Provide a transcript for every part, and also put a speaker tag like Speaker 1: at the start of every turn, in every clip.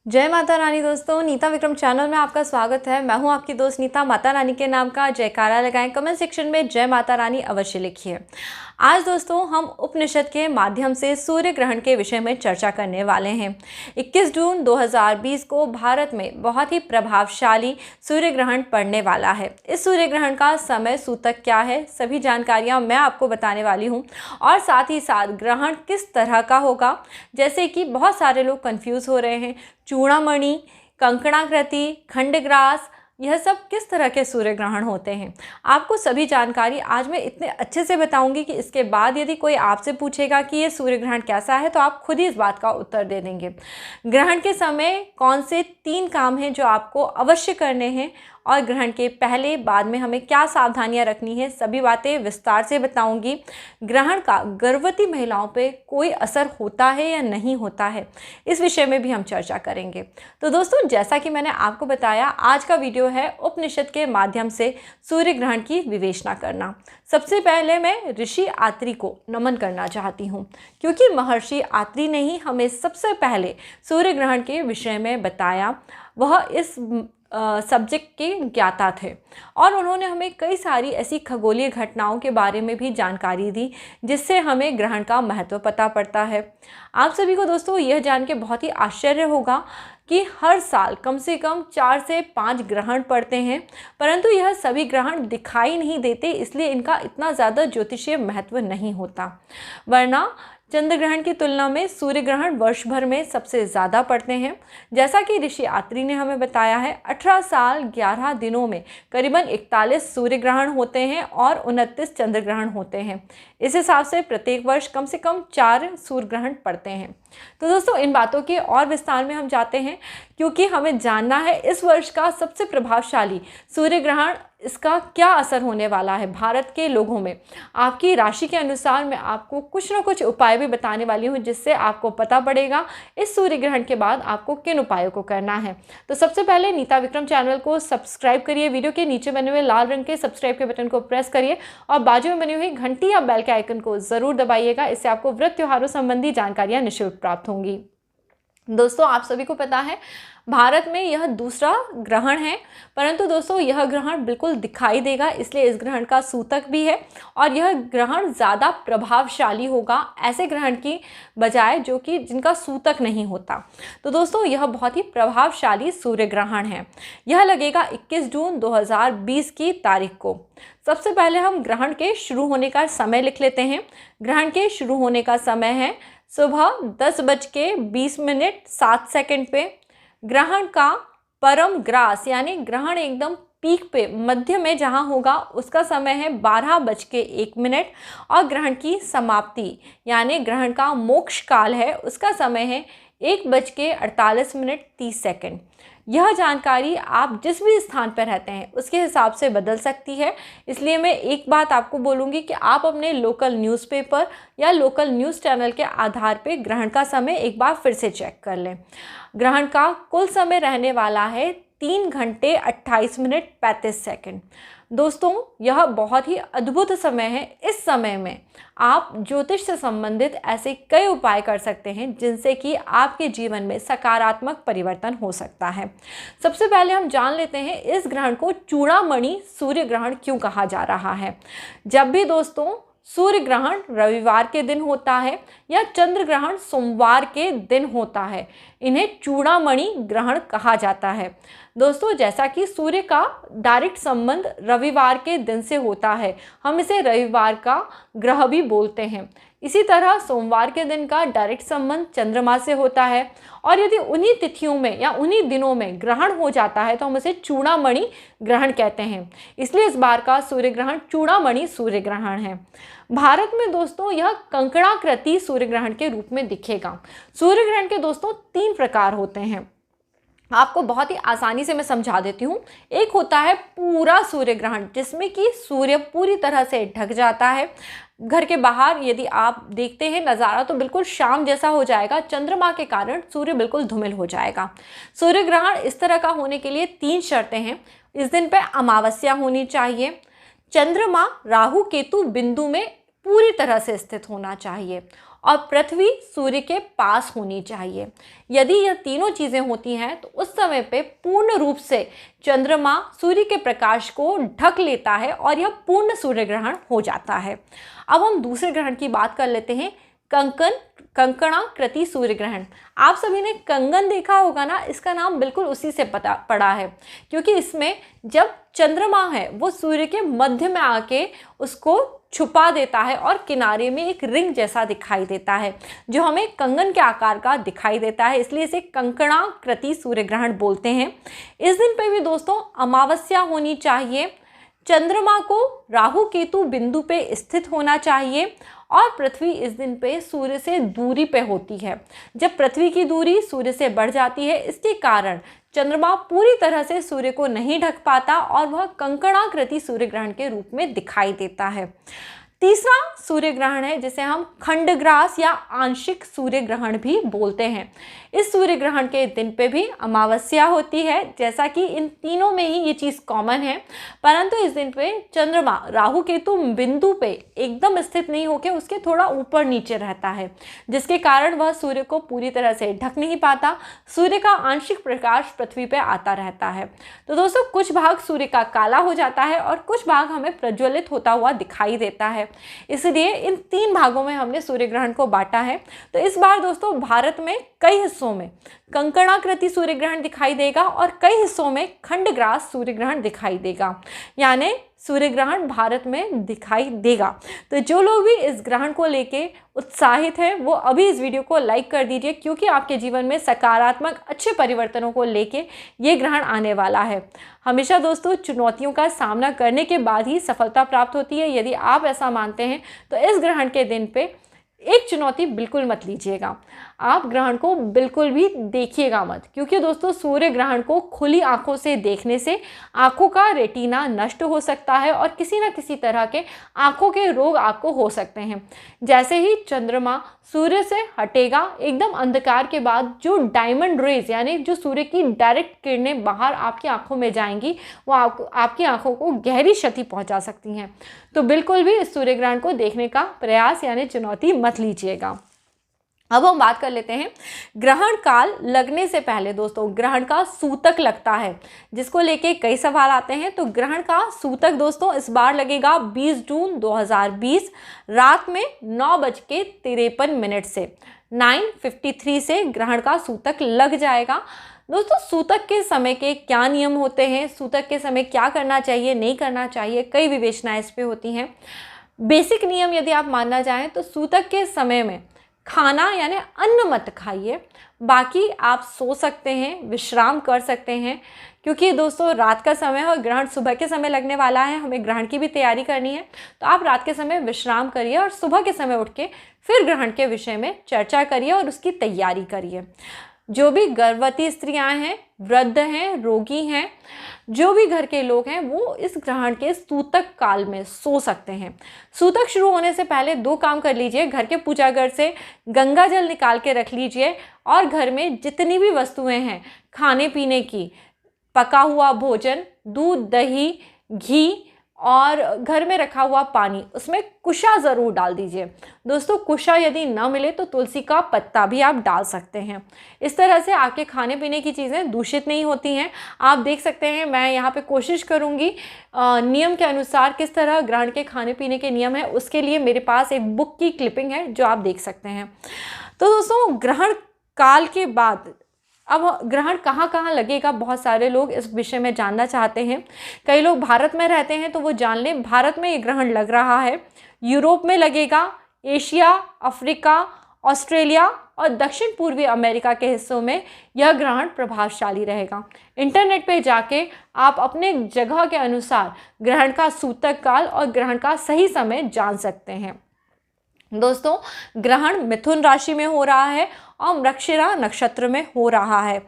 Speaker 1: जय माता रानी। दोस्तों, नीता विक्रम चैनल में आपका स्वागत है। मैं हूं आपकी दोस्त नीता। माता रानी के नाम का जयकारा लगाएं, कमेंट सेक्शन में जय माता रानी अवश्य लिखिए। आज दोस्तों हम उपनिषद के माध्यम से सूर्य ग्रहण के विषय में चर्चा करने वाले हैं। 21 जून 2020 को भारत में बहुत ही प्रभावशाली सूर्य ग्रहण पड़ने वाला है। इस सूर्य ग्रहण का समय सूतक क्या है, सभी जानकारियाँ मैं आपको बताने वाली हूँ और साथ ही साथ ग्रहण किस तरह का होगा। जैसे कि बहुत सारे लोग कंफ्यूज हो रहे हैं, चूड़ामणि, कंकणाकृति, खंडग्रास, यह सब किस तरह के सूर्य ग्रहण होते हैं। आपको सभी जानकारी आज मैं इतने अच्छे से बताऊंगी कि इसके बाद यदि कोई आपसे पूछेगा कि ये सूर्य ग्रहण कैसा है तो आप खुद ही इस बात का उत्तर दे देंगे। ग्रहण के समय कौन से 3 काम हैं जो आपको अवश्य करने हैं और ग्रहण के पहले बाद में हमें क्या सावधानियां रखनी है, सभी बातें विस्तार से बताऊंगी। ग्रहण का गर्भवती महिलाओं पे कोई असर होता है या नहीं होता है, इस विषय में भी हम चर्चा करेंगे। तो दोस्तों, जैसा कि मैंने आपको बताया, आज का वीडियो है उपनिषद के माध्यम से सूर्य ग्रहण की विवेचना करना। सबसे पहले मैं ऋषि आत्रि को नमन करना चाहती हूँ, क्योंकि महर्षि आत्रि ने ही हमें सबसे पहले सूर्य ग्रहण के विषय में बताया। वह इस सब्जेक्ट के ज्ञाता थे और उन्होंने हमें कई सारी ऐसी खगोलीय घटनाओं के बारे में भी जानकारी दी, जिससे हमें ग्रहण का महत्व पता पड़ता है। आप सभी को दोस्तों यह जान के बहुत ही आश्चर्य होगा कि हर साल कम से कम 4 से 5 ग्रहण पड़ते हैं, परंतु यह सभी ग्रहण दिखाई नहीं देते, इसलिए इनका इतना ज़्यादा ज्योतिषीय महत्व नहीं होता। वरना चंद्र ग्रहण की तुलना में सूर्य ग्रहण वर्ष भर में सबसे ज़्यादा पड़ते हैं। जैसा कि ऋषि आत्रि ने हमें बताया है, 18 साल 11 दिनों में करीबन 41 सूर्य ग्रहण होते हैं और 29 चंद्र ग्रहण होते हैं। इस हिसाब से प्रत्येक वर्ष कम से कम 4 सूर्य ग्रहण पड़ते हैं। तो दोस्तों, इन बातों के और विस्तार में हम जाते हैं, क्योंकि हमें जानना है इस वर्ष का सबसे प्रभावशाली सूर्य ग्रहण, इसका क्या असर होने वाला है भारत के लोगों में। आपकी राशि के अनुसार मैं आपको कुछ ना कुछ उपाय भी बताने वाली हूँ, जिससे आपको पता पड़ेगा इस सूर्य ग्रहण के बाद आपको किन उपायों को करना है। तो सबसे पहले नीता विक्रम चैनल को सब्सक्राइब करिए, वीडियो के नीचे बने हुए लाल रंग के सब्सक्राइब के बटन को प्रेस करिए और बाजू में बनी हुई घंटी या बेल के आइकन को ज़रूर दबाइएगा। इससे आपको व्रत त्योहारों संबंधी जानकारियाँ निःशुल्क प्राप्त होंगी। दोस्तों, आप सभी को पता है भारत में यह दूसरा ग्रहण है, परंतु दोस्तों यह ग्रहण बिल्कुल दिखाई देगा, इसलिए इस ग्रहण का सूतक भी है और यह ग्रहण ज़्यादा प्रभावशाली होगा ऐसे ग्रहण की बजाय जो कि जिनका सूतक नहीं होता। तो दोस्तों, यह बहुत ही प्रभावशाली सूर्य ग्रहण है। यह लगेगा 21 जून 2020 की तारीख को। सबसे पहले हम ग्रहण के शुरू होने का समय लिख लेते हैं। ग्रहण के शुरू होने का समय है सुबह 10:20 पे। ग्रहण का परम ग्रास यानी ग्रहण एकदम पीक पे मध्य में जहाँ होगा उसका समय है 12:01 और ग्रहण की समाप्ति यानी ग्रहण का मोक्ष काल है, उसका समय है 1:48:30। यह जानकारी आप जिस भी स्थान पर रहते हैं उसके हिसाब से बदल सकती है, इसलिए मैं एक बात आपको बोलूँगी कि आप अपने लोकल न्यूज़पेपर या लोकल न्यूज़ चैनल के आधार पर ग्रहण का समय एक बार फिर से चेक कर लें। ग्रहण का कुल समय रहने वाला है 3 घंटे 28 मिनट 35 सेकंड। दोस्तों, यह बहुत ही अद्भुत समय है। इस समय में आप ज्योतिष से संबंधित ऐसे कई उपाय कर सकते हैं जिनसे कि आपके जीवन में सकारात्मक परिवर्तन हो सकता है। सबसे पहले हम जान लेते हैं इस ग्रहण को चूड़ामणि सूर्य ग्रहण क्यों कहा जा रहा है। जब भी दोस्तों सूर्य ग्रहण रविवार के दिन होता है या चंद्र ग्रहण सोमवार के दिन होता है, इन्हें चूड़ामणि ग्रहण कहा जाता है। दोस्तों, जैसा कि सूर्य का डायरेक्ट संबंध रविवार के दिन से होता है, हम इसे रविवार का ग्रह भी बोलते हैं। इसी तरह सोमवार के दिन का डायरेक्ट संबंध चंद्रमा से होता है और यदि उन्हीं तिथियों में या उन्हीं दिनों में ग्रहण हो जाता है तो हम इसे चूड़ामणि ग्रहण कहते हैं। इसलिए इस बार का सूर्य ग्रहण चूड़ामणि सूर्य ग्रहण है। भारत में दोस्तों यह कंकणाकृति सूर्य ग्रहण के रूप में दिखेगा। सूर्य ग्रहण के दोस्तों 3 प्रकार होते हैं, आपको बहुत ही आसानी से मैं समझा देती हूँ। एक होता है पूरा सूर्य ग्रहण, जिसमें कि सूर्य पूरी तरह से ढक जाता है। घर के बाहर यदि आप देखते हैं नज़ारा तो बिल्कुल शाम जैसा हो जाएगा, चंद्रमा के कारण सूर्य बिल्कुल धूमिल हो जाएगा। सूर्य ग्रहण इस तरह का होने के लिए 3 शर्तें हैं। इस दिन पर अमावस्या होनी चाहिए, चंद्रमा राहु केतु बिंदु में पूरी तरह से स्थित होना चाहिए और पृथ्वी सूर्य के पास होनी चाहिए। यदि यह तीनों चीज़ें होती हैं तो उस समय पे पूर्ण रूप से चंद्रमा सूर्य के प्रकाश को ढक लेता है और यह पूर्ण सूर्य ग्रहण हो जाता है। अब हम दूसरे ग्रहण की बात कर लेते हैं, कंकणाकृति सूर्य ग्रहण। आप सभी ने कंगन देखा होगा ना, इसका नाम बिल्कुल उसी से पड़ा है, क्योंकि इसमें जब चंद्रमा है वो सूर्य के मध्य में आके उसको छुपा देता है और किनारे में एक रिंग जैसा दिखाई देता है जो हमें कंगन के आकार का दिखाई देता है, इसलिए इसे कंकणाकृति सूर्य ग्रहण बोलते हैं। इस दिन पे भी दोस्तों अमावस्या होनी चाहिए, चंद्रमा को राहु केतु बिंदु पे स्थित होना चाहिए और पृथ्वी इस दिन पे सूर्य से दूरी पे होती है। जब पृथ्वी की दूरी सूर्य से बढ़ जाती है, इसके कारण चंद्रमा पूरी तरह से सूर्य को नहीं ढक पाता और वह कंकणाकृति सूर्य ग्रहण के रूप में दिखाई देता है। तीसरा सूर्य ग्रहण है जिसे हम खंडग्रास या आंशिक सूर्य ग्रहण भी बोलते हैं। इस सूर्य ग्रहण के दिन पे भी अमावस्या होती है, जैसा कि इन तीनों में ही ये चीज़ कॉमन है, परंतु इस दिन पे चंद्रमा राहु केतु बिंदु पे एकदम स्थित नहीं होकर उसके थोड़ा ऊपर नीचे रहता है, जिसके कारण वह सूर्य को पूरी तरह से ढक नहीं पाता। सूर्य का आंशिक प्रकाश पृथ्वी पे आता रहता है। तो दोस्तों कुछ भाग सूर्य का काला हो जाता है और कुछ भाग हमें प्रज्वलित होता हुआ दिखाई देता है, इसलिए इन तीन भागों में हमने सूर्य ग्रहण को बांटा है। तो इस बार दोस्तों भारत में कई हिस्सों में कंकणाकृति सूर्य ग्रहण दिखाई देगा और कई हिस्सों में खंडग्रास सूर्य ग्रहण दिखाई देगा, यानी सूर्य ग्रहण भारत में दिखाई देगा। तो जो लोग भी इस ग्रहण को लेके उत्साहित हैं वो अभी इस वीडियो को लाइक कर दीजिए, क्योंकि आपके जीवन में सकारात्मक अच्छे परिवर्तनों को लेके ये ग्रहण आने वाला है। हमेशा दोस्तों चुनौतियों का सामना करने के बाद ही सफलता प्राप्त होती है। यदि आप ऐसा मानते हैं तो इस ग्रहण के दिन पे एक चुनौती बिल्कुल मत लीजिएगा, आप ग्रहण को बिल्कुल भी देखिएगा मत, क्योंकि दोस्तों सूर्य ग्रहण को खुली आंखों से देखने से आंखों का रेटिना नष्ट हो सकता है और किसी न किसी तरह के आंखों के रोग आपको हो सकते हैं। जैसे ही चंद्रमा सूर्य से हटेगा, एकदम अंधकार के बाद जो डायमंड रेज यानी जो सूर्य की डायरेक्ट किरणें बाहर आपकी आंखों में जाएंगी वो आपकी आंखों को गहरी क्षति पहुंचा सकती हैं। तो बिल्कुल भी इस सूर्य ग्रहण को देखने का प्रयास यानी चुनौती मत लीजिएगा। अब हम बात कर लेते हैं ग्रहण काल लगने से पहले। दोस्तों ग्रहण का सूतक लगता है, जिसको लेके कई सवाल आते हैं। तो ग्रहण का सूतक दोस्तों इस बार लगेगा 20 जून 2020 रात में 9:53 से 9:53 से ग्रहण का सूतक लग जाएगा। दोस्तों सूतक के समय के क्या नियम होते हैं, सूतक के समय क्या करना चाहिए नहीं करना चाहिए, कई विवेचनाएं इस पे होती हैं। बेसिक नियम यदि आप मानना चाहें तो सूतक के समय में खाना यानी अन्न मत खाइए, बाकी आप सो सकते हैं, विश्राम कर सकते हैं, क्योंकि दोस्तों रात का समय है और ग्रहण सुबह के समय लगने वाला है, हमें ग्रहण की भी तैयारी करनी है। तो आप रात के समय विश्राम करिए और सुबह के समय उठ के फिर ग्रहण के विषय में चर्चा करिए और उसकी तैयारी करिए। जो भी गर्भवती स्त्रियां हैं, वृद्ध हैं, रोगी हैं, जो भी घर के लोग हैं वो इस ग्रहण के सूतक काल में सो सकते हैं। सूतक शुरू होने से पहले 2 काम कर लीजिए। घर के पूजा घर से गंगा जल निकाल के रख लीजिए और घर में जितनी भी वस्तुएं हैं खाने पीने की, पका हुआ भोजन, दूध, दही, घी और घर में रखा हुआ पानी, उसमें कुशा ज़रूर डाल दीजिए। दोस्तों कुशा यदि न मिले तो तुलसी का पत्ता भी आप डाल सकते हैं। इस तरह से आपके खाने पीने की चीज़ें दूषित नहीं होती हैं। आप देख सकते हैं, मैं यहाँ पे कोशिश करूँगी नियम के अनुसार किस तरह ग्रहण के खाने पीने के नियम है, उसके लिए मेरे पास एक बुक की क्लिपिंग है जो आप देख सकते हैं। तो दोस्तों ग्रहण काल के बाद अब ग्रहण कहाँ कहाँ लगेगा, बहुत सारे लोग इस विषय में जानना चाहते हैं। कई लोग भारत में रहते हैं तो वो जान लें भारत में ये ग्रहण लग रहा है, यूरोप में लगेगा, एशिया, अफ्रीका, ऑस्ट्रेलिया और दक्षिण पूर्वी अमेरिका के हिस्सों में यह ग्रहण प्रभावशाली रहेगा। इंटरनेट पे जाके आप अपने जगह के अनुसार ग्रहण का सूतक काल और ग्रहण का सही समय जान सकते हैं। दोस्तों ग्रहण मिथुन राशि में हो रहा है और मृगशिरा नक्षत्र में हो रहा है।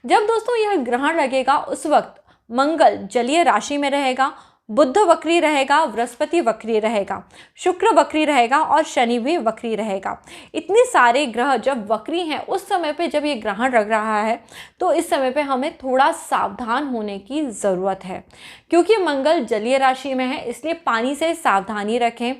Speaker 1: जब दोस्तों यह ग्रहण लगेगा उस वक्त मंगल जलीय राशि में रहेगा, बुध वक्री रहेगा, बृहस्पति वक्री रहेगा, शुक्र वक्री रहेगा और शनि भी वक्री रहेगा। इतने सारे ग्रह जब वक्री हैं उस समय पे जब ये ग्रहण लग रहा है तो इस समय पे हमें थोड़ा सावधान होने की ज़रूरत है, क्योंकि मंगल जलीय राशि में है, इसलिए पानी से सावधानी रखें।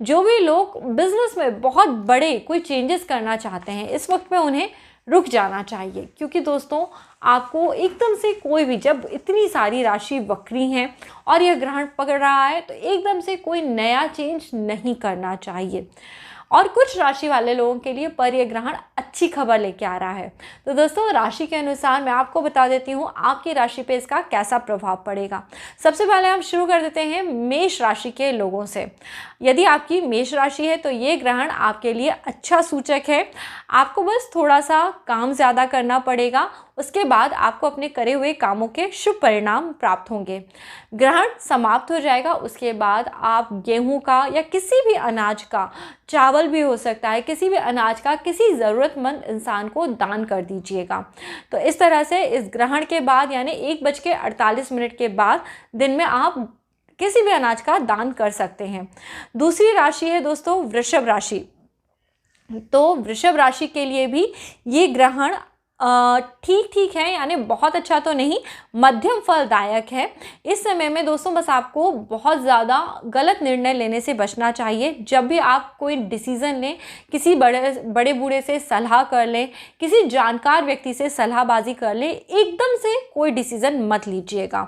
Speaker 1: जो भी लोग बिजनेस में बहुत बड़े कोई चेंजेस करना चाहते हैं इस वक्त में उन्हें रुक जाना चाहिए, क्योंकि दोस्तों आपको एकदम से कोई भी, जब इतनी सारी राशि वक्री हैं और यह ग्रहण पकड़ रहा है तो एकदम से कोई नया चेंज नहीं करना चाहिए। और कुछ राशि वाले लोगों के लिए पर यह ग्रहण अच्छी खबर लेके आ रहा है। तो दोस्तों राशि के अनुसार मैं आपको बता देती हूँ आपकी राशि पे इसका कैसा प्रभाव पड़ेगा। सबसे पहले हम शुरू कर देते हैं मेष राशि के लोगों से। यदि आपकी मेष राशि है तो ये ग्रहण आपके लिए अच्छा सूचक है। आपको बस थोड़ा सा काम ज़्यादा करना पड़ेगा, उसके बाद आपको अपने करे हुए कामों के शुभ परिणाम प्राप्त होंगे। ग्रहण समाप्त हो जाएगा, उसके बाद आप गेहूं का या किसी भी अनाज का, चावल भी हो सकता है, किसी भी अनाज का किसी ज़रूरतमंद इंसान को दान कर दीजिएगा। तो इस तरह से इस ग्रहण के बाद यानी 1:48 के बाद दिन में आप किसी भी अनाज का दान कर सकते हैं। दूसरी राशि है दोस्तों वृषभ राशि। तो वृषभ राशि के लिए भी ये ग्रहण ठीक ठीक है, यानी बहुत अच्छा तो नहीं, मध्यम फलदायक है। इस समय में दोस्तों बस आपको बहुत ज़्यादा गलत निर्णय लेने से बचना चाहिए। जब भी आप कोई डिसीज़न लें, किसी बड़े बूढ़े से सलाह कर लें, किसी जानकार व्यक्ति से सलाहबाजी कर लें, एकदम से कोई डिसीज़न मत लीजिएगा।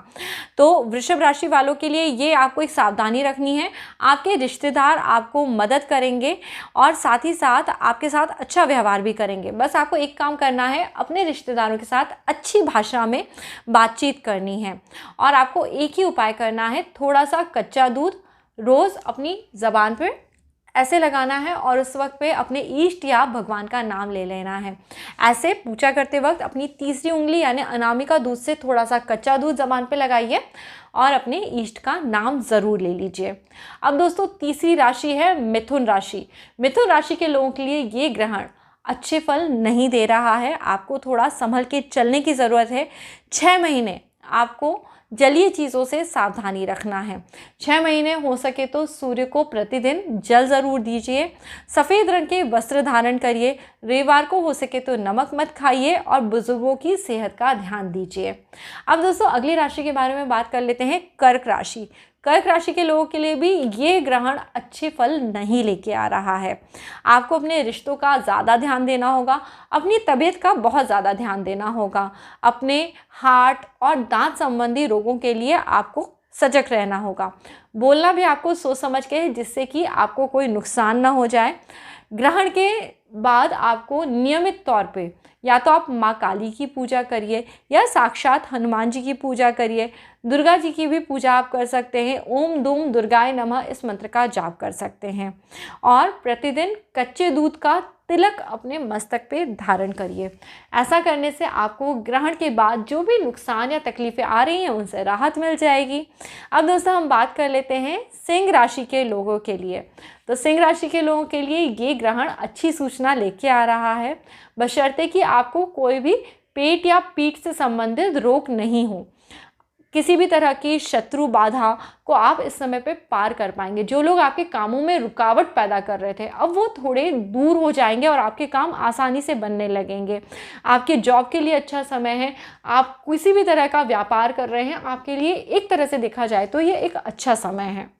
Speaker 1: तो वृषभ राशि वालों के लिए ये आपको एक सावधानी रखनी है। आपके रिश्तेदार आपको मदद करेंगे और साथ ही साथ आपके साथ अच्छा व्यवहार भी करेंगे। बस आपको एक काम करना है, अपने रिश्तेदारों के साथ अच्छी भाषा में बातचीत करनी है और आपको एक ही उपाय करना है, थोड़ा सा कच्चा दूध रोज़ अपनी ज़बान पे ऐसे लगाना है और उस वक्त पे अपने इष्ट या भगवान का नाम ले लेना है। ऐसे पूजा करते वक्त अपनी तीसरी उंगली यानी अनामिका दूध से थोड़ा सा कच्चा दूध ज़बान पे लगाइए और अपने इष्ट का नाम ज़रूर ले लीजिए। अब दोस्तों तीसरी राशि है मिथुन राशि। मिथुन राशि के लोगों के लिए ये ग्रहण अच्छे फल नहीं दे रहा है। आपको थोड़ा संभल के चलने की ज़रूरत है। 6 महीने आपको जलीय चीज़ों से सावधानी रखना है। 6 महीने हो सके तो सूर्य को प्रतिदिन जल ज़रूर दीजिए। सफ़ेद रंग के वस्त्र धारण करिए। रविवार को हो सके तो नमक मत खाइए और बुजुर्गों की सेहत का ध्यान दीजिए। अब दोस्तों अगली राशि के बारे में बात कर लेते हैं, कर्क राशि। कर्क राशि के लोगों के लिए भी ये ग्रहण अच्छे फल नहीं लेके आ रहा है। आपको अपने रिश्तों का ज़्यादा ध्यान देना होगा, अपनी तबीयत का बहुत ज़्यादा ध्यान देना होगा। अपने हार्ट और दांत संबंधी रोगों के लिए आपको सजग रहना होगा। बोलना भी आपको सोच समझ के, जिससे कि आपको कोई नुकसान ना हो जाए। ग्रहण के बाद आपको नियमित तौर पे या तो आप माँ काली की पूजा करिए या साक्षात हनुमान जी की पूजा करिए। दुर्गा जी की भी पूजा आप कर सकते हैं। ओम दूम दुर्गाय नमः इस मंत्र का जाप कर सकते हैं और प्रतिदिन कच्चे दूध का तिलक अपने मस्तक पे धारण करिए। ऐसा करने से आपको ग्रहण के बाद जो भी नुकसान या तकलीफ़ें आ रही हैं उनसे राहत मिल जाएगी। अब दोस्तों हम बात कर लेते हैं सिंह राशि के लोगों के लिए। तो सिंह राशि के लोगों के लिए ये ग्रहण अच्छी सूचना लेके आ रहा है, बशर्ते कि आपको कोई भी पेट या पीठ से संबंधित रोग नहीं हो। किसी भी तरह की शत्रु बाधा को आप इस समय पे पार कर पाएंगे। जो लोग आपके कामों में रुकावट पैदा कर रहे थे अब वो थोड़े दूर हो जाएंगे और आपके काम आसानी से बनने लगेंगे। आपके जॉब के लिए अच्छा समय है। आप किसी भी तरह का व्यापार कर रहे हैं, आपके लिए एक तरह से देखा जाए तो ये एक अच्छा समय है।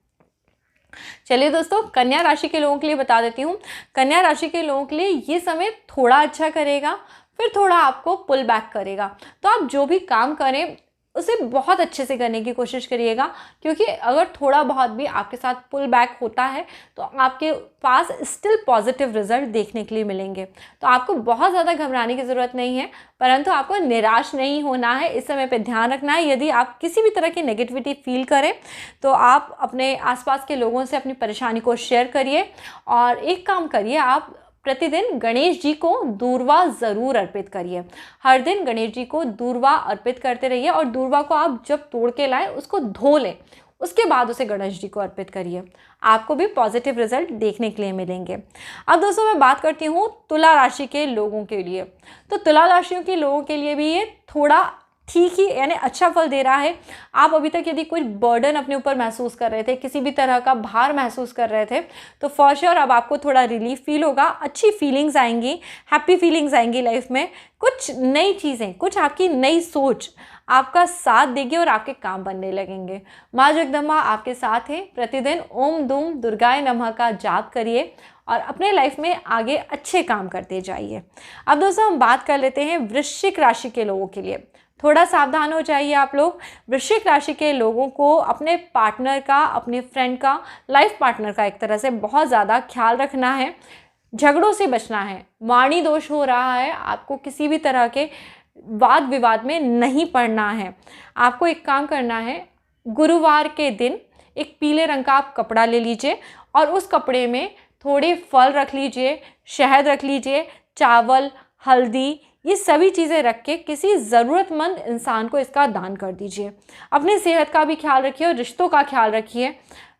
Speaker 1: चलिए दोस्तों कन्या राशि के लोगों के लिए बता देती हूँ। कन्या राशि के लोगों के लिए ये समय थोड़ा अच्छा करेगा, फिर थोड़ा आपको पुल बैक करेगा। तो आप जो भी काम करें उसे बहुत अच्छे से करने की कोशिश करिएगा, क्योंकि अगर थोड़ा बहुत भी आपके साथ पुल बैक होता है तो आपके पास स्टिल पॉजिटिव रिजल्ट देखने के लिए मिलेंगे। तो आपको बहुत ज़्यादा घबराने की ज़रूरत नहीं है, परंतु आपको निराश नहीं होना है। इस समय पे ध्यान रखना है, यदि आप किसी भी तरह की नेगेटिविटी फील करें तो आप अपने आसपास के लोगों से अपनी परेशानी को शेयर करिए और एक काम करिए, आप प्रतिदिन गणेश जी को दूर्वा ज़रूर अर्पित करिए। हर दिन गणेश जी को दूर्वा अर्पित करते रहिए और दूर्वा को आप जब तोड़ के लाएं उसको धो लें, उसके बाद उसे गणेश जी को अर्पित करिए। आपको भी पॉजिटिव रिजल्ट देखने के लिए मिलेंगे। अब दोस्तों मैं बात करती हूँ तुला राशि के लोगों के लिए। तो तुला राशियों के लोगों के लिए भी ये थोड़ा ठीक ही यानी अच्छा फल दे रहा है। आप अभी तक यदि कोई बर्डन अपने ऊपर महसूस कर रहे थे, किसी भी तरह का भार महसूस कर रहे थे, तो फॉर श्योर अब आपको थोड़ा रिलीफ फील होगा, अच्छी फीलिंग्स आएंगी, हैप्पी फीलिंग्स आएंगी लाइफ में। कुछ नई चीज़ें, कुछ आपकी नई सोच आपका साथ देगी और आपके काम बनने लगेंगे। माँ जगदम्बा आपके साथ हैं। प्रतिदिन ओम दूम दुर्गाय नमः का जाप करिए और अपने लाइफ में आगे अच्छे काम करते जाइए। अब दोस्तों हम बात कर लेते हैं वृश्चिक राशि के लोगों के लिए। थोड़ा सावधान हो जाइए आप लोग। वृश्चिक राशि के लोगों को अपने पार्टनर का, अपने फ्रेंड का, लाइफ पार्टनर का एक तरह से बहुत ज़्यादा ख्याल रखना है। झगड़ों से बचना है। वाणी दोष हो रहा है, आपको किसी भी तरह के वाद विवाद में नहीं पड़ना है। आपको एक काम करना है, गुरुवार के दिन एक पीले रंग का आप कपड़ा ले लीजिए और उस कपड़े में थोड़े फल रख लीजिए, शहद रख लीजिए, चावल, हल्दी, ये सभी चीज़ें रख के किसी ज़रूरतमंद इंसान को इसका दान कर दीजिए। अपनी सेहत का भी ख्याल रखिए और रिश्तों का ख्याल रखिए।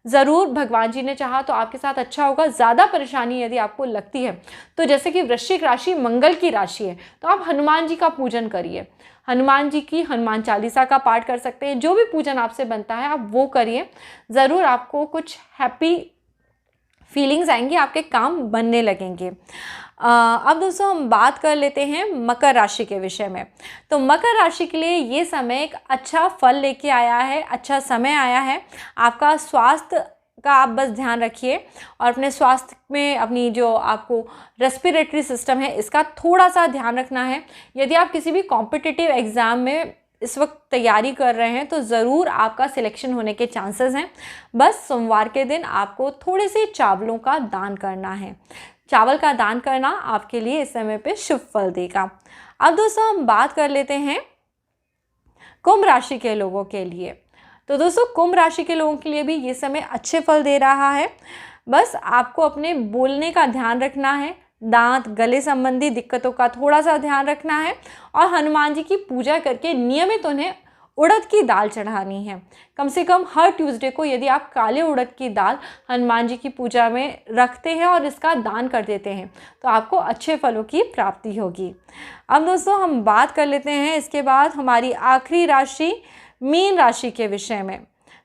Speaker 1: ज़रूर भगवान जी ने चाहा तो आपके साथ अच्छा होगा। ज़्यादा परेशानी यदि आपको लगती है तो जैसे कि वृश्चिक राशि मंगल की राशि है, तो आप हनुमान जी का पूजन करिए। हनुमान जी की हनुमान चालीसा का पाठ कर सकते हैं। जो भी पूजन आपसे बनता है आप वो करिए। ज़रूर आपको कुछ हैप्पी फीलिंग्स आएंगी, आपके काम बनने लगेंगे। अब दोस्तों हम बात कर लेते हैं मकर राशि के विषय में। तो मकर राशि के लिए ये समय एक अच्छा फल लेके आया है, अच्छा समय आया है। आपका स्वास्थ्य का आप बस ध्यान रखिए और अपने स्वास्थ्य में अपनी जो आपको रेस्पिरेटरी सिस्टम है इसका थोड़ा सा ध्यान रखना है। यदि आप किसी भी कॉम्पिटिटिव एग्ज़ाम में इस वक्त तैयारी कर रहे हैं तो ज़रूर आपका सिलेक्शन होने के चांसेस हैं। बस सोमवार के दिन आपको थोड़े से चावलों का दान करना है। चावल का दान करना आपके लिए इस समय पे शुभ फल देगा। अब दोस्तों हम बात कर लेते हैं कुंभ राशि के लोगों के लिए। तो दोस्तों कुंभ राशि के लोगों के लिए भी ये समय अच्छे फल दे रहा है। बस आपको अपने बोलने का ध्यान रखना है, दांत गले संबंधी दिक्कतों का थोड़ा सा ध्यान रखना है और हनुमान जी की पूजा करके नियमित उन्हें उड़द की दाल चढ़ानी है। कम से कम हर ट्यूसडे को यदि आप काले उड़द की दाल हनुमान जी की पूजा में रखते हैं और इसका दान कर देते हैं तो आपको अच्छे फलों की प्राप्ति होगी। अब दोस्तों हम बात कर लेते हैं इसके बाद हमारी आखिरी राशि मीन राशि के विषय में।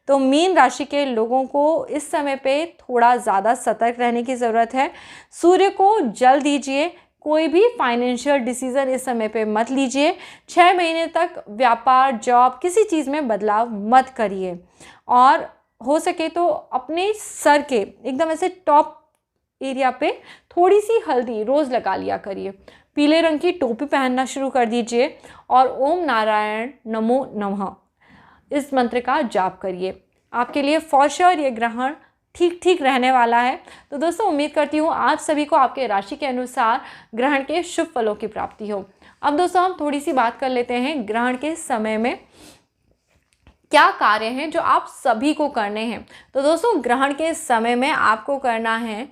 Speaker 1: तो मीन राशि के लोगों को इस समय पे थोड़ा ज़्यादा सतर्क रहने की ज़रूरत है। सूर्य को जल दीजिए। कोई भी फाइनेंशियल डिसीज़न इस समय पे मत लीजिए। 6 महीने तक व्यापार, जॉब, किसी चीज़ में बदलाव मत करिए और हो सके तो अपने सर के एकदम ऐसे टॉप एरिया पे थोड़ी सी हल्दी रोज़ लगा लिया करिए। पीले रंग की टोपी पहनना शुरू कर दीजिए और ओम नारायण नमो नमः इस मंत्र का जाप करिए। आपके लिए फॉर श्योर ये ग्रहण ठीक ठीक रहने वाला है। तो दोस्तों उम्मीद करती हूँ आज सभी को आपके राशि के अनुसार ग्रहण के शुभ फलों की प्राप्ति हो। अब दोस्तों हम थोड़ी सी बात कर लेते हैं ग्रहण के समय में क्या कार्य हैं जो आप सभी को करने हैं। तो दोस्तों ग्रहण के समय में आपको करना है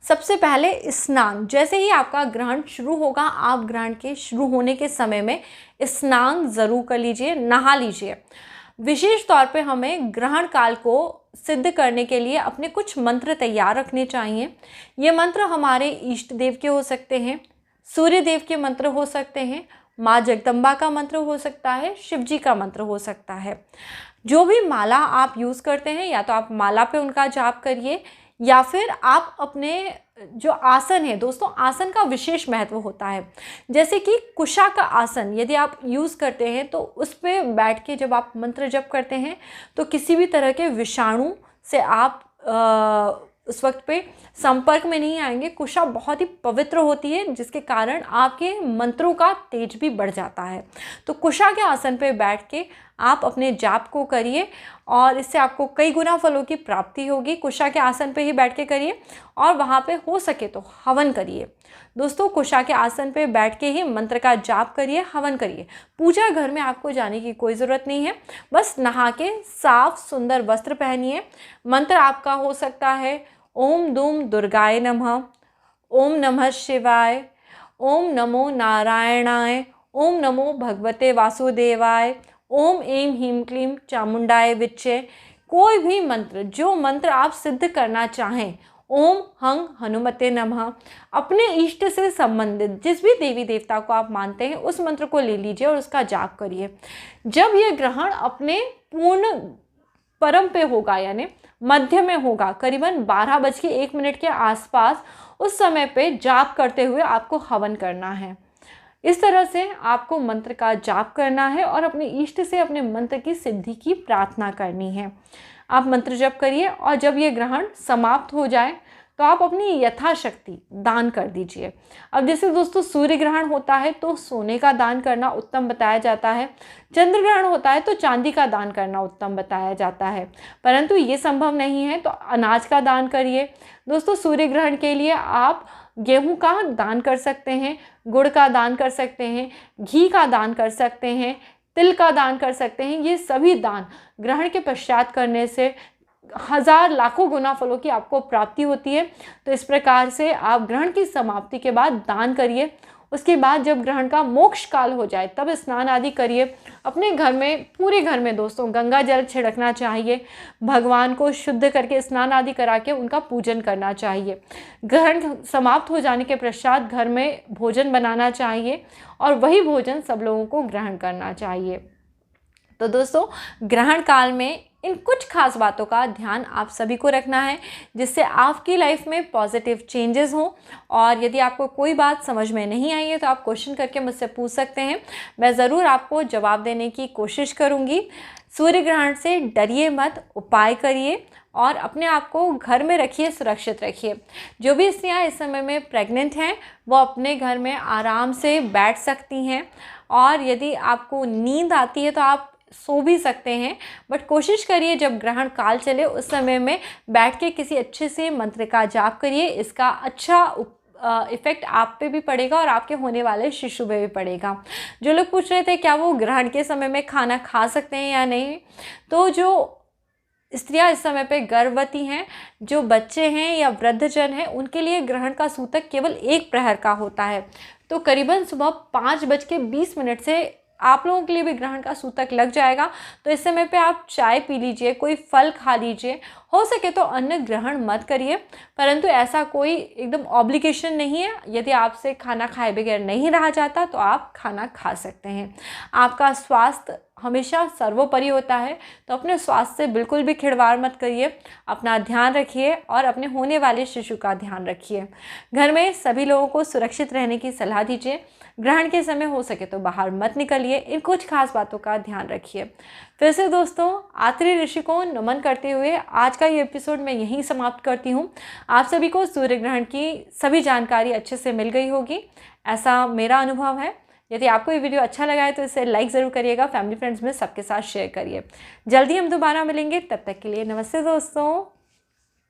Speaker 1: सबसे पहले स्नान। जैसे ही आपका ग्रहण शुरू होगा आप ग्रहण के शुरू होने के समय में स्नान ज़रूर कर लीजिए, नहा लीजिए। विशेष तौर पे हमें ग्रहण काल को सिद्ध करने के लिए अपने कुछ मंत्र तैयार रखने चाहिए। ये मंत्र हमारे इष्ट देव के हो सकते हैं, सूर्य देव के मंत्र हो सकते हैं, माँ जगदम्बा का मंत्र हो सकता है, शिव जी का मंत्र हो सकता है। जो भी माला आप यूज़ करते हैं या तो आप माला पे उनका जाप करिए या फिर आप अपने जो आसन है, दोस्तों आसन का विशेष महत्व होता है। जैसे कि कुशा का आसन यदि आप यूज़ करते हैं तो उस पर बैठ के जब आप मंत्र जप करते हैं तो किसी भी तरह के विषाणु से आप उस वक्त पे संपर्क में नहीं आएंगे। कुशा बहुत ही पवित्र होती है जिसके कारण आपके मंत्रों का तेज भी बढ़ जाता है। तो कुशा के आसन पे बैठ के आप अपने जाप को करिए और इससे आपको कई गुना फलों की प्राप्ति होगी। कुशा के आसन पे ही बैठ के करिए और वहाँ पे हो सके तो हवन करिए। दोस्तों कुशा के आसन पे बैठ के ही मंत्र का जाप करिए, हवन करिए। पूजा घर में आपको जाने की कोई ज़रूरत नहीं है। बस नहा के साफ सुंदर वस्त्र पहनिए। मंत्र आपका हो सकता है ओम दूम दुर्गाय नमः, ओम नमः शिवाय, ओम नमो नारायणाय, ओम नमो भगवते वासुदेवाय, ओम ऐं ह्रीं क्लीं चामुंडाय विच्चे। कोई भी मंत्र, जो मंत्र आप सिद्ध करना चाहें ओम हंग हनुमते नमः। अपने इष्ट से संबंधित जिस भी देवी देवता को आप मानते हैं उस मंत्र को ले लीजिए और उसका जाप करिए। जब ये ग्रहण अपने पूर्ण परम पे होगा यानी मध्य में होगा, करीबन 12:01 के आसपास, उस समय पे जाप करते हुए आपको हवन करना है। इस तरह से आपको मंत्र का जाप करना है और अपने इष्ट से अपने मंत्र की सिद्धि की प्रार्थना करनी है। आप मंत्र जप करिए और जब ये ग्रहण समाप्त हो जाए तो आप अपनी यथाशक्ति दान कर दीजिए। अब जैसे दोस्तों सूर्य ग्रहण होता है तो सोने का दान करना उत्तम बताया जाता है, चंद्र ग्रहण होता है तो चांदी का दान करना उत्तम बताया जाता है, परंतु ये संभव नहीं है तो अनाज का दान करिए। दोस्तों सूर्य ग्रहण के लिए आप गेहूं का दान कर सकते हैं, गुड़ का दान कर सकते हैं, घी का दान कर सकते हैं, तिल का दान कर सकते हैं। ये सभी दान ग्रहण के पश्चात करने से हजार लाखों गुना फलों की आपको प्राप्ति होती है। तो इस प्रकार से आप ग्रहण की समाप्ति के बाद दान करिए। उसके बाद जब ग्रहण का मोक्ष काल हो जाए तब स्नान आदि करिए। अपने घर में, पूरे घर में दोस्तों गंगा जल छिड़कना चाहिए, भगवान को शुद्ध करके स्नान आदि करा के उनका पूजन करना चाहिए। ग्रहण समाप्त हो जाने के पश्चात घर में भोजन बनाना चाहिए और वही भोजन सब लोगों को ग्रहण करना चाहिए। तो दोस्तों ग्रहण काल में इन कुछ खास बातों का ध्यान आप सभी को रखना है जिससे आपकी लाइफ में पॉजिटिव चेंजेस हों। और यदि आपको कोई बात समझ में नहीं आई है तो आप क्वेश्चन करके मुझसे पूछ सकते हैं, मैं ज़रूर आपको जवाब देने की कोशिश करूँगी। सूर्य ग्रहण से डरिए मत, उपाय करिए और अपने आप को घर में रखिए, सुरक्षित रखिए। जो भी स्त्रियाँ इस समय में प्रेग्नेंट हैं वो अपने घर में आराम से बैठ सकती हैं और यदि आपको नींद आती है तो आप सो भी सकते हैं, बट कोशिश करिए जब ग्रहण काल चले उस समय में बैठ के किसी अच्छे से मंत्र का जाप करिए। इसका अच्छा इफ़ेक्ट आप पे भी पड़ेगा और आपके होने वाले शिशु पे भी पड़ेगा। जो लोग पूछ रहे थे क्या वो ग्रहण के समय में खाना खा सकते हैं या नहीं, तो जो स्त्रियां इस समय पे गर्भवती हैं, जो बच्चे हैं या वृद्धजन हैं, उनके लिए ग्रहण का सूतक केवल 1 प्रहर का होता है। तो करीबन सुबह 5:20 से आप लोगों के लिए भी ग्रहण का सूतक लग जाएगा। तो इस समय पे आप चाय पी लीजिए, कोई फल खा लीजिए, हो सके तो अन्न ग्रहण मत करिए, परंतु ऐसा कोई एकदम ऑब्लिगेशन नहीं है। यदि आपसे खाना खाए बगैर नहीं रहा जाता तो आप खाना खा सकते हैं। आपका स्वास्थ्य हमेशा सर्वोपरि होता है, तो अपने स्वास्थ्य से बिल्कुल भी खिलवाड़ मत करिए, अपना ध्यान रखिए और अपने होने वाले शिशु का ध्यान रखिए। घर में सभी लोगों को सुरक्षित रहने की सलाह दीजिए। ग्रहण के समय हो सके तो बाहर मत निकलिए। इन कुछ खास बातों का ध्यान रखिए। फिर से दोस्तों आत्रि ऋषि को नमन करते हुए आज का ये एपिसोड मैं यहीं समाप्त करती हूँ। आप सभी को सूर्य ग्रहण की सभी जानकारी अच्छे से मिल गई होगी, ऐसा मेरा अनुभव है। यदि आपको ये वीडियो अच्छा लगा है तो इसे लाइक ज़रूर करिएगा, फैमिली फ्रेंड्स में सबके साथ शेयर करिए। जल्दी हम दोबारा मिलेंगे, तब तक के लिए नमस्ते दोस्तों।